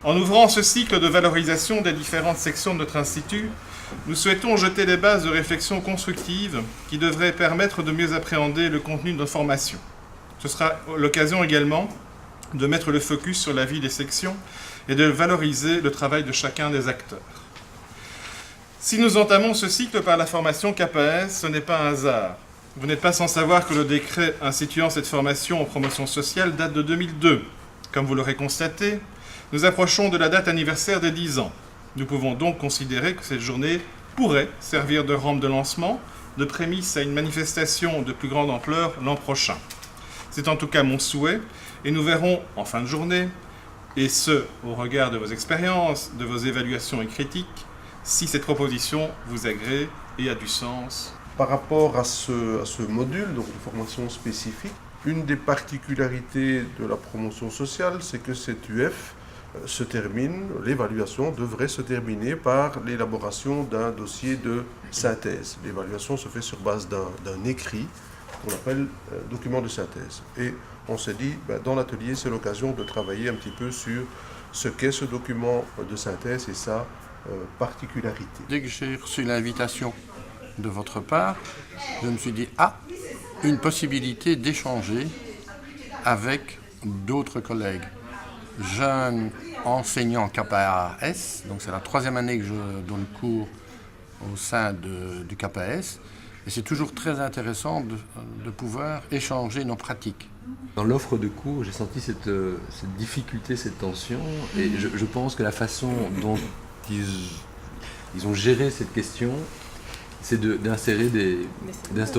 En ouvrant ce cycle de valorisation des différentes sections de notre institut, nous souhaitons jeter les bases de réflexion constructive qui devraient permettre de mieux appréhender le contenu de nos formations. Ce sera l'occasion également de mettre le focus sur la vie des sections et de valoriser le travail de chacun des acteurs. Si nous entamons ce cycle par la formation KPS, ce n'est pas un hasard. Vous n'êtes pas sans savoir que le décret instituant cette formation en promotion sociale date de 2002. Comme vous l'aurez constaté, nous approchons de la date anniversaire des 10 ans. Nous pouvons donc considérer que cette journée pourrait servir de rampe de lancement, de prémisse à une manifestation de plus grande ampleur l'an prochain. C'est en tout cas mon souhait, et nous verrons en fin de journée, et ce, au regard de vos expériences, de vos évaluations et critiques, si cette proposition vous agrée et a du sens. Par rapport à ce module, donc de formation spécifique, une des particularités de la promotion sociale, c'est que cette UF l'évaluation devrait se terminer par l'élaboration d'un dossier de synthèse. L'évaluation se fait sur base d'un écrit qu'on appelle document de synthèse. Et on s'est dit, dans l'atelier, c'est l'occasion de travailler un petit peu sur ce qu'est ce document de synthèse et sa particularité. Dès que j'ai reçu l'invitation de votre part, je me suis dit, une possibilité d'échanger avec d'autres collègues. Jeune enseignant KPAS, donc c'est la 3e année que je donne cours au sein du KPAS, et c'est toujours très intéressant de pouvoir échanger nos pratiques. Dans l'offre de cours, j'ai senti cette difficulté, cette tension, et je pense que la façon dont ils ont géré cette question, c'est d'instaurer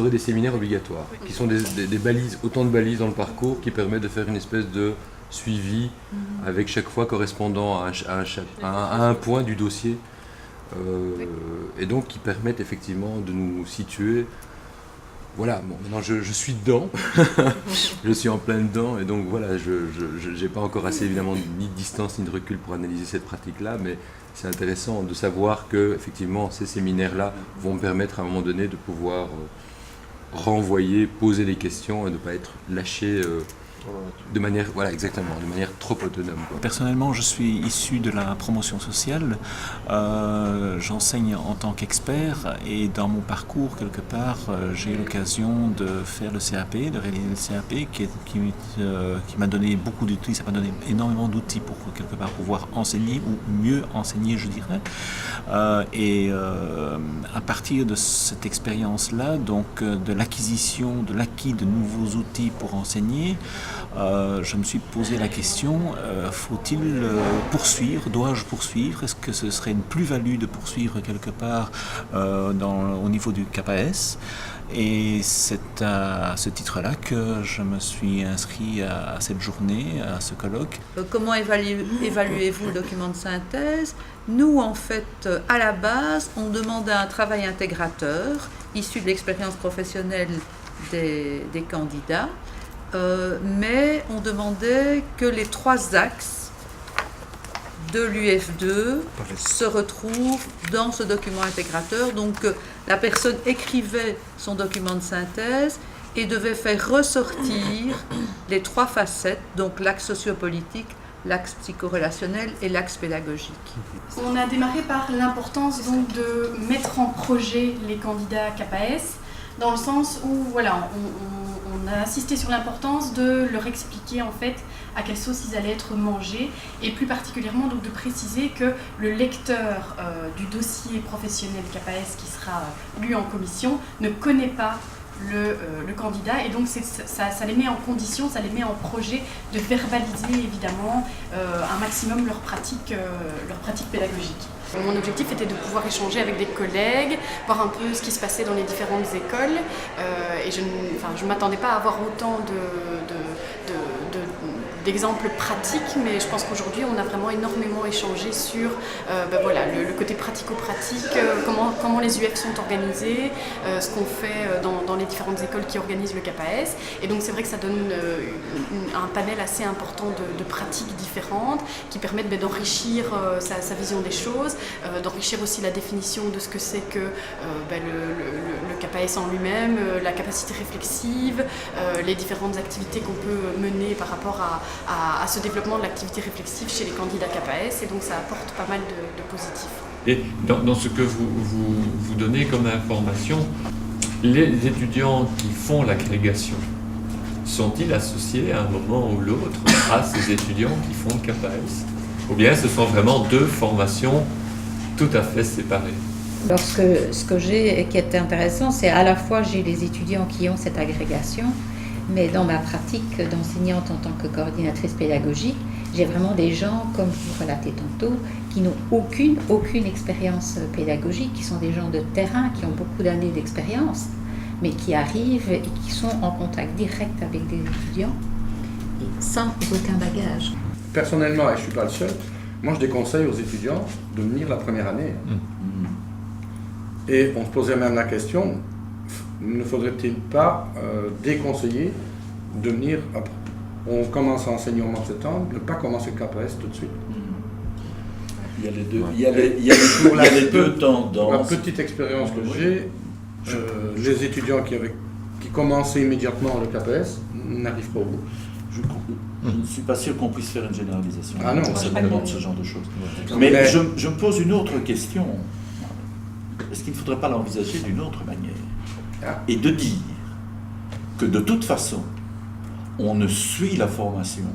des séminaires obligatoires, qui sont des balises, autant de balises dans le parcours qui permettent de faire une espèce de suivi avec chaque fois correspondant à un point du dossier, et donc qui permettent effectivement de nous situer. Voilà, bon, maintenant je suis dedans, je suis en plein dedans, et donc voilà, je n'ai pas encore assez évidemment ni de distance ni de recul pour analyser cette pratique-là, mais c'est intéressant de savoir que effectivement ces séminaires-là vont me permettre à un moment donné de pouvoir renvoyer, poser des questions et de ne pas être lâché de manière trop autonome, quoi. Personnellement, je suis issu de la promotion sociale. J'enseigne en tant qu'expert et dans mon parcours, quelque part, j'ai eu l'occasion de faire le CAP, de réaliser le CAP qui m'a donné beaucoup d'outils, ça m'a donné énormément d'outils pour quelque part pouvoir enseigner ou mieux enseigner, je dirais. À partir de cette expérience-là, donc de l'acquisition, de l'acquis de nouveaux outils pour enseigner, je me suis posé la question, faut-il poursuivre, dois-je poursuivre, est-ce que ce serait une plus-value de poursuivre quelque part au niveau du KPS? Et c'est à ce titre-là que je me suis inscrit à cette journée, à ce colloque. Comment évaluez-vous le document de synthèse? Nous, en fait, à la base, on demandait un travail intégrateur, issu de l'expérience professionnelle des candidats, mais on demandait que les 3 axes de l'UF2 se retrouvent dans ce document intégrateur. Donc la personne écrivait son document de synthèse et devait faire ressortir les 3 facettes, donc l'axe sociopolitique, l'axe psychorelationnel et l'axe pédagogique. On a démarré par l'importance donc de mettre en projet les candidats KPAS, dans le sens où voilà, on a insisté sur l'importance de leur expliquer en fait à quelle sauce ils allaient être mangés, et plus particulièrement donc de préciser que le lecteur du dossier professionnel KPAS qui sera lu en commission ne connaît pas le candidat, et donc ça les met en condition, ça les met en projet de verbaliser évidemment un maximum leur pratique pédagogique. Mon objectif était de pouvoir échanger avec des collègues, voir un peu ce qui se passait dans les différentes écoles, et je ne m'attendais pas à avoir autant d'exemples pratiques, mais je pense qu'aujourd'hui on a vraiment énormément échangé sur le côté pratico-pratique, comment les UF sont organisés, ce qu'on fait dans les différentes écoles qui organisent le KPAS, et donc c'est vrai que ça donne un panel assez important de pratiques différentes qui permettent d'enrichir sa vision des choses, d'enrichir aussi la définition de ce que c'est que le KPAS en lui-même, la capacité réflexive, les différentes activités qu'on peut mener par rapport à ce développement de l'activité réflexive chez les candidats KPAS, et donc ça apporte pas mal de positifs. Et dans ce que vous donnez comme information, les étudiants qui font l'agrégation, sont-ils associés à un moment ou l'autre à ces étudiants qui font le KPAS? Ou bien ce sont vraiment deux formations tout à fait séparées? Alors ce que j'ai et qui est intéressant, c'est à la fois j'ai les étudiants qui ont cette agrégation, mais dans ma pratique d'enseignante en tant que coordinatrice pédagogique, j'ai vraiment des gens, comme vous relatez tantôt, qui n'ont aucune expérience pédagogique, qui sont des gens de terrain, qui ont beaucoup d'années d'expérience, mais qui arrivent et qui sont en contact direct avec des étudiants et sans aucun bagage. Personnellement, et je ne suis pas le seul, moi je déconseille aux étudiants de venir la première année. Et on se posait même la question, ne faudrait-il pas déconseiller de venir après? On commence à enseigner au mois de septembre, ne pas commencer le KPAS tout de suite. Il y a les deux, il y a les deux tendances. La petite expérience que j'ai, les étudiants qui commençaient immédiatement le KPAS n'arrivent pas au bout. Je ne suis pas sûr qu'on puisse faire une généralisation Ah non, concernant ce genre de choses. Mais je me pose une autre question. Est-ce qu'il ne faudrait pas l'envisager d'une autre manière? Et de dire que de toute façon, on ne suit la formation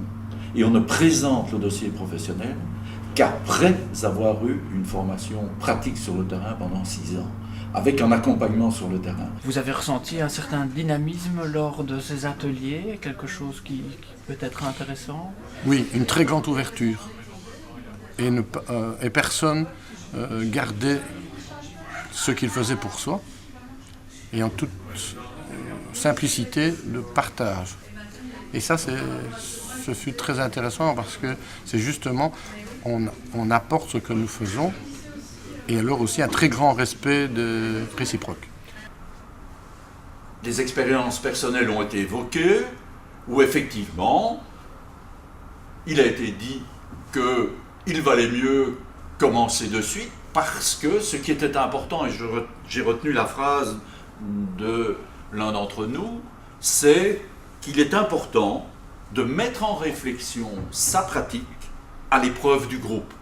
et on ne présente le dossier professionnel qu'après avoir eu une formation pratique sur le terrain pendant 6 ans, avec un accompagnement sur le terrain. Vous avez ressenti un certain dynamisme lors de ces ateliers, quelque chose qui peut être intéressant? Oui, une très grande ouverture. Et personne gardait ce qu'il faisait pour soi, et en toute simplicité de partage. Et ça, ce fut très intéressant parce que c'est justement, on apporte ce que nous faisons, et alors aussi un très grand respect réciproque. Des expériences personnelles ont été évoquées, où effectivement, il a été dit qu'il valait mieux commencer de suite, parce que ce qui était important, et j'ai retenu la phrase de l'un d'entre nous, c'est qu'il est important de mettre en réflexion sa pratique à l'épreuve du groupe.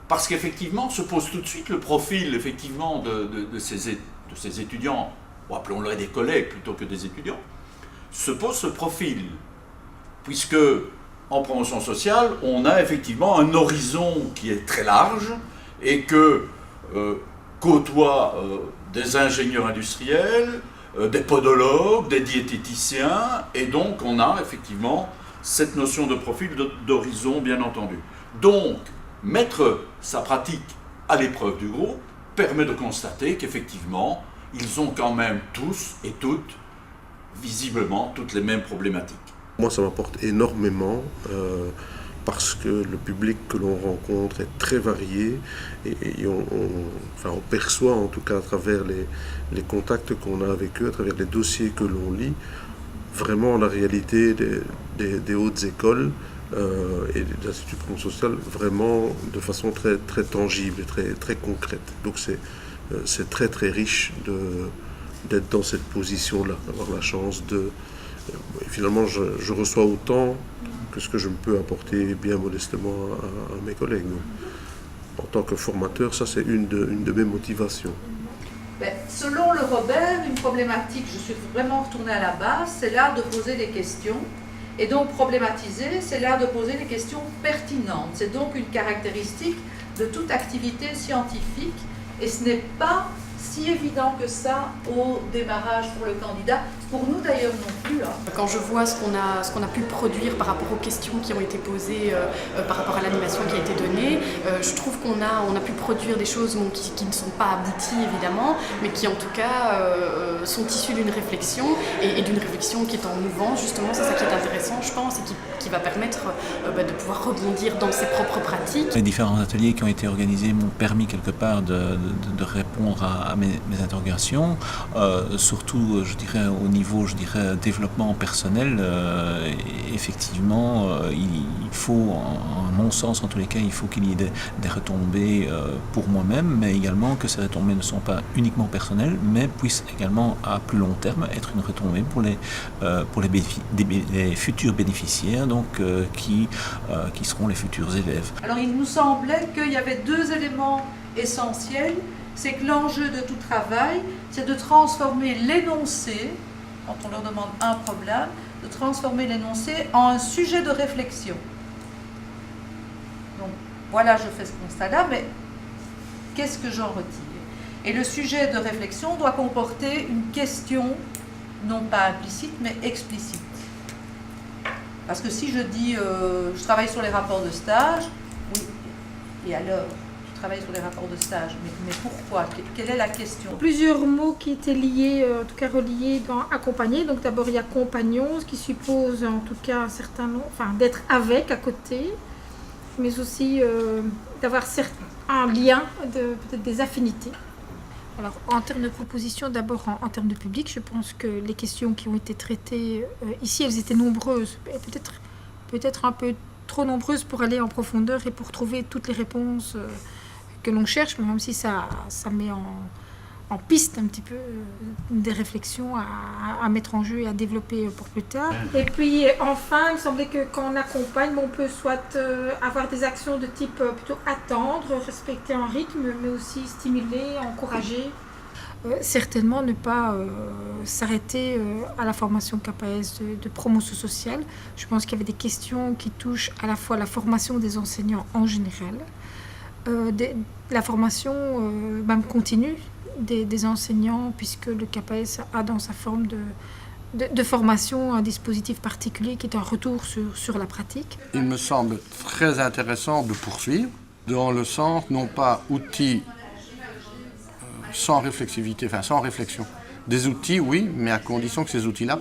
Parce qu'effectivement, se pose tout de suite le profil effectivement de ces étudiants, ou appelons-les des collègues plutôt que des étudiants, se pose ce profil, puisque en promotion sociale, on a effectivement un horizon qui est très large et que côtoient des ingénieurs industriels, des podologues, des diététiciens, et donc on a effectivement cette notion de profil d'horizon, bien entendu. Donc, mettre sa pratique à l'épreuve du groupe permet de constater qu'effectivement, ils ont quand même tous et toutes, visiblement, toutes les mêmes problématiques. Moi, ça m'apporte énormément parce que le public que l'on rencontre est très varié et on perçoit, en tout cas à travers les contacts qu'on a avec eux, à travers les dossiers que l'on lit, vraiment la réalité des hautes écoles et des instituts de promotion sociale vraiment de façon très, très tangible et très, très concrète. Donc c'est très très riche d'être dans cette position-là, d'avoir la chance de... Finalement, je reçois autant que ce que je peux apporter bien modestement à mes collègues. En tant que formateur, ça c'est une de mes motivations. Selon le Robert, une problématique, je suis vraiment retournée à la base, c'est l'art de poser des questions. Et donc problématiser, c'est l'art de poser des questions pertinentes. C'est donc une caractéristique de toute activité scientifique. Et ce n'est pas si évident que ça au démarrage pour le candidat, pour nous d'ailleurs non plus. Quand je vois ce qu'on a pu produire par rapport aux questions qui ont été posées, par rapport à l'animation qui a été donnée, je trouve qu'on a pu produire des choses qui ne sont pas abouties évidemment, mais qui en tout cas sont issues d'une réflexion, et d'une réflexion qui est en mouvement, justement, c'est ça qui est intéressant je pense, et qui va permettre de pouvoir rebondir dans ses propres pratiques. Les différents ateliers qui ont été organisés m'ont permis quelque part de répondre à à mes interrogations, surtout je dirais au niveau développement personnel. Effectivement, il faut, en mon sens en tous les cas, il faut qu'il y ait des retombées pour moi-même, mais également que ces retombées ne sont pas uniquement personnelles, mais puissent également à plus long terme être une retombée pour les futurs bénéficiaires, donc qui seront les futurs élèves. Alors il nous semblait qu'il y avait deux éléments essentiels, c'est que l'enjeu de tout travail, c'est de transformer l'énoncé, quand on leur demande un problème, de transformer l'énoncé en un sujet de réflexion. Donc voilà, je fais ce constat-là, mais qu'est-ce que j'en retire? Et le sujet de réflexion doit comporter une question, non pas implicite, mais explicite. Parce que si je dis je travaille sur les rapports de stage, oui, et alors je travaille sur les rapports de stage, mais pourquoi? Quelle est la question? Plusieurs mots qui étaient liés, en tout cas reliés dans accompagner. Donc d'abord il y a compagnon, ce qui suppose en tout cas un certain nombre, enfin d'être avec, à côté, mais aussi d'avoir un lien, peut-être des affinités. Alors, en termes de propositions, d'abord en termes de public, je pense que les questions qui ont été traitées ici, elles étaient nombreuses, peut-être un peu trop nombreuses pour aller en profondeur et pour trouver toutes les réponses que l'on cherche, mais même si ça met en piste un petit peu des réflexions à mettre en jeu et à développer pour plus tard. Et puis enfin, il me semblait que quand on accompagne, on peut soit avoir des actions de type plutôt attendre, respecter un rythme, mais aussi stimuler, encourager. Certainement ne pas s'arrêter à la formation KPS de promotion sociale. Je pense qu'il y avait des questions qui touchent à la fois la formation des enseignants en général, la formation même continue des enseignants, puisque le KPS a dans sa forme de formation un dispositif particulier qui est un retour sur la pratique. Il me semble très intéressant de poursuivre dans le sens, non pas outils sans réflexivité, enfin sans réflexion. Des outils, oui, mais à condition que ces outils-là,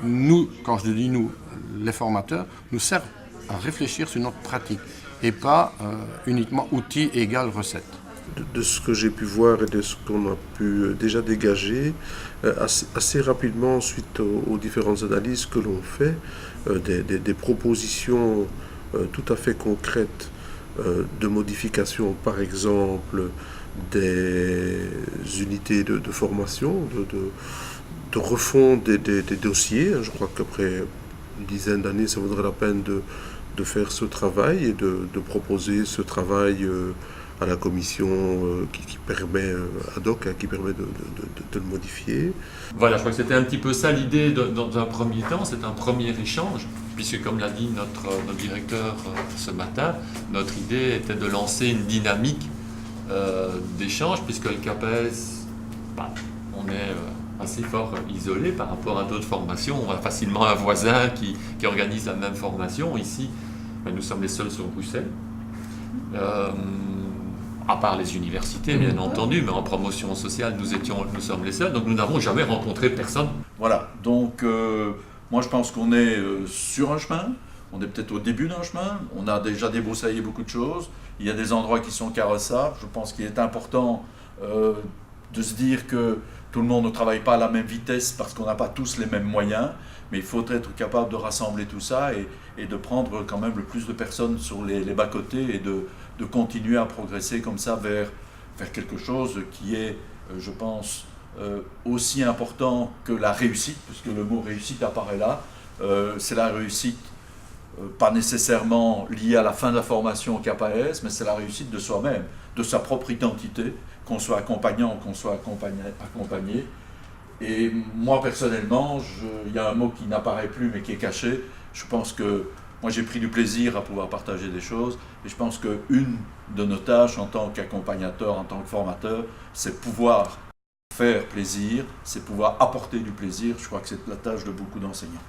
nous, quand je dis nous, les formateurs, nous servent à réfléchir sur notre pratique et pas uniquement outils égale recette. De ce que j'ai pu voir et de ce qu'on a pu déjà dégager, assez rapidement, suite aux différentes analyses que l'on fait, des propositions tout à fait concrètes de modification, par exemple, des unités de formation, de refonte des dossiers. Je crois qu'après une dizaine d'années, ça vaudrait la peine de faire ce travail et de proposer ce travail à la commission qui permet, ad hoc, qui permet de le modifier. Voilà, je crois que c'était un petit peu ça l'idée dans un premier temps, c'est un premier échange, puisque comme l'a dit notre directeur ce matin, notre idée était de lancer une dynamique d'échange, puisque le KPS, on est assez fort isolé par rapport à d'autres formations. On a facilement un voisin qui organise la même formation. Ici, nous sommes les seuls sur Bruxelles. À part les universités, bien entendu, mais en promotion sociale, nous sommes les seuls, donc nous n'avons jamais rencontré personne. Voilà, donc moi je pense qu'on est sur un chemin, on est peut-être au début d'un chemin, on a déjà débroussaillé beaucoup de choses, il y a des endroits qui sont carrossables, je pense qu'il est important de se dire que tout le monde ne travaille pas à la même vitesse parce qu'on n'a pas tous les mêmes moyens, mais il faut être capable de rassembler tout ça et de prendre quand même le plus de personnes sur les bas-côtés et de continuer à progresser comme ça vers quelque chose qui est, je pense, aussi important que la réussite, puisque le mot réussite apparaît là. C'est la réussite, pas nécessairement liée à la fin de la formation au KPS, mais c'est la réussite de soi-même, de sa propre identité, qu'on soit accompagnant ou qu'on soit accompagné. Et moi, personnellement, il y a un mot qui n'apparaît plus, mais qui est caché. Je pense que moi, j'ai pris du plaisir à pouvoir partager des choses. Et je pense qu'une de nos tâches en tant qu'accompagnateur, en tant que formateur, c'est pouvoir faire plaisir, c'est pouvoir apporter du plaisir. Je crois que c'est la tâche de beaucoup d'enseignants.